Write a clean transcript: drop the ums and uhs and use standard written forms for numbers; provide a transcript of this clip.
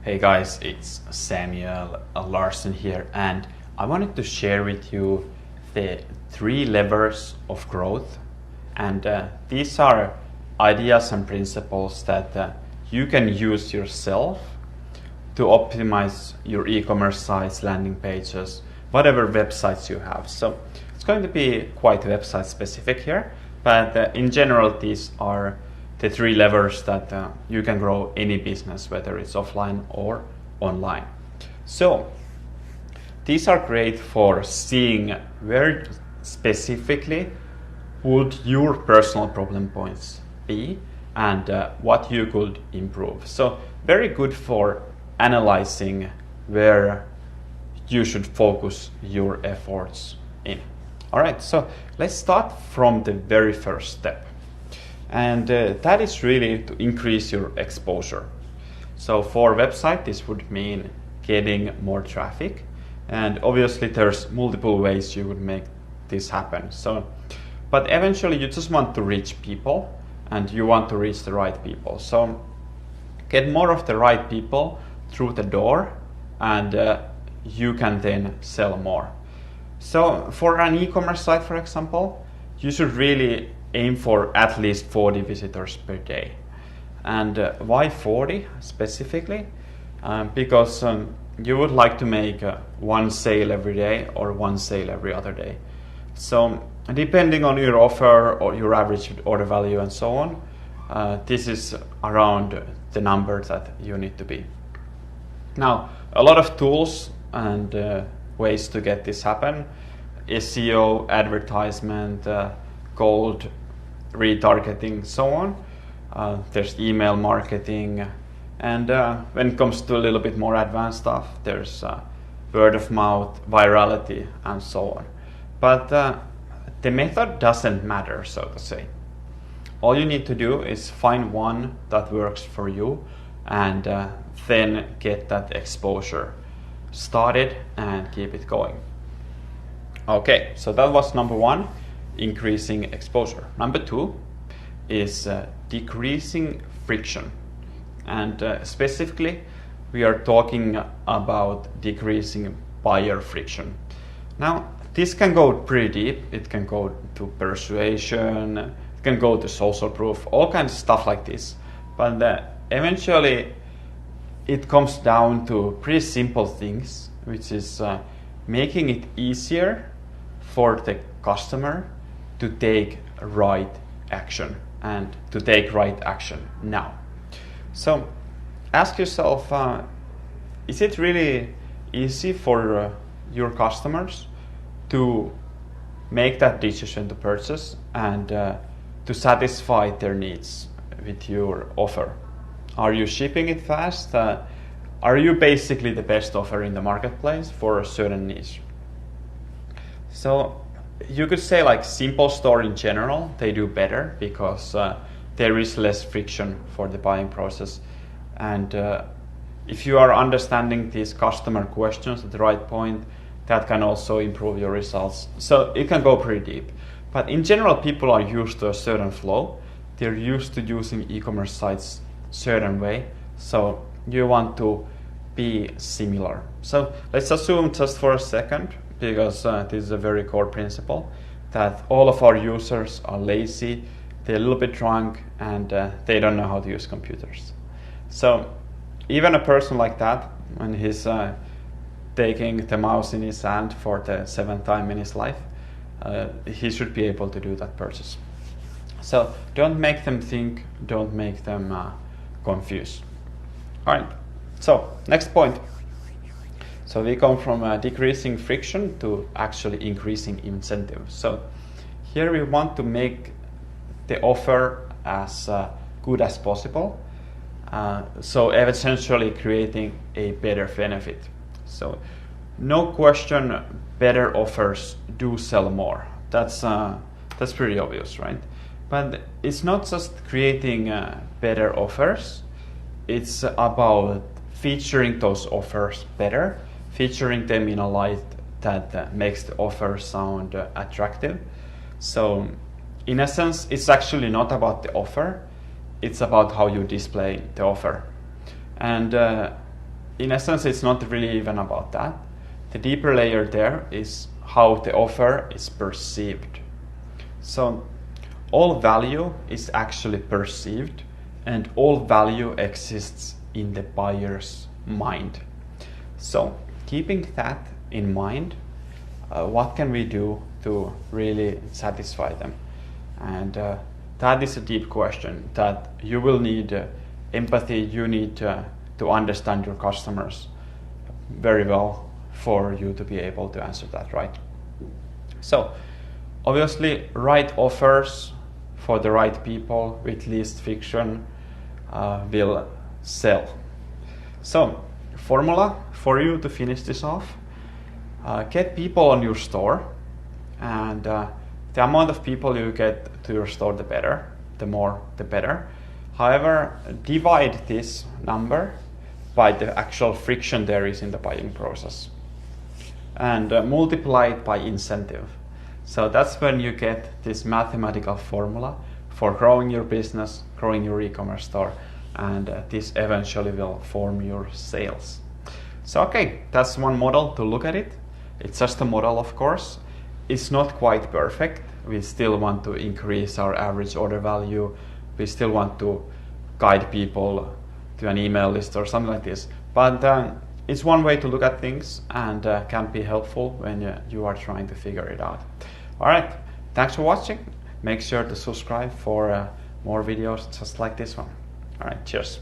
Hey guys, it's Samuel Larson here, and I wanted to share with you the 3 levers of growth. And these are ideas and principles that you can use yourself to optimize your e-commerce sites, landing pages, whatever websites you have. So it's going to be quite website specific here, but in general, these are the 3 levers that you can grow any business, whether it's offline or online. So these are great for seeing where specifically would your personal problem points be and what you could improve. So very good for analyzing where you should focus your efforts in. All right, so let's start from the very first step. And that is really to increase your exposure. So for a website, this would mean getting more traffic. And obviously there's multiple ways you would make this happen. But eventually you just want to reach people and you want to reach the right people. So get more of the right people through the door and you can then sell more. So for an e-commerce site, for example, you should really aim for at least 40 visitors per day. And why 40 specifically? Because you would like to make 1 sale every day or 1 sale every other day. So depending on your offer or your average order value and so on, this is around the number that you need to be. Now, a lot of tools and ways to get this happen: SEO, advertisement, cold retargeting, so on. There's email marketing, and when it comes to a little bit more advanced stuff, there's word of mouth, virality, and so on. But the method doesn't matter, so to say. All you need to do is find one that works for you and then get that exposure started and keep it going. Okay, so that was number 1, increasing exposure. Number 2 is decreasing friction. And specifically, we are talking about decreasing buyer friction. Now, this can go pretty deep. It can go to persuasion, it can go to social proof, all kinds of stuff like this. But eventually, it comes down to pretty simple things, which is making it easier for the customer to take right action and to take right action now. So ask yourself, is it really easy for your customers to make that decision to purchase and to satisfy their needs with your offer? Are you shipping it fast? Are you basically the best offer in the marketplace for a certain niche? So you could say, like, Simple Store in general, they do better because there is less friction for the buying process. And if you are understanding these customer questions at the right point, that can also improve your results. So it can go pretty deep. But in general, people are used to a certain flow. They're used to using e-commerce sites certain way. So you want to be similar. So let's assume just for a second, because this is a very core principle, that all of our users are lazy, they're a little bit drunk, and they don't know how to use computers. So even a person like that, when he's taking the mouse in his hand for the 7th time in his life, he should be able to do that purchase. So don't make them think, don't make them confused. All right, so next point. So we come from decreasing friction to actually increasing incentives. So here we want to make the offer as good as possible. So essentially creating a better benefit. So no question, better offers do sell more. That's pretty obvious, right? But it's not just creating better offers. It's about featuring those offers better, featuring them in a light that makes the offer sound attractive. So in essence, it's actually not about the offer, it's about how you display the offer. And in essence, it's not really even about that. The deeper layer there is how the offer is perceived. So all value is actually perceived, and all value exists in the buyer's mind. So keeping that in mind, what can we do to really satisfy them? And that is a deep question that you will need empathy. You need to understand your customers very well for you to be able to answer that, right? So obviously, right offers for the right people with least friction will sell. So formula for you to finish this off: get people on your store, and the amount of people you get to your store, the better. The more, the better. However, divide this number by the actual friction there is in the buying process, and multiply it by incentive. So that's when you get this mathematical formula for growing your business, growing your e-commerce store, and this eventually will form your sales. So okay, that's one model to look at it. It's just a model, of course. It's not quite perfect. We still want to increase our average order value. We still want to guide people to an email list or something like this. But it's one way to look at things, and can be helpful when you are trying to figure it out. All right, thanks for watching. Make sure to subscribe for more videos just like this one. All right, cheers.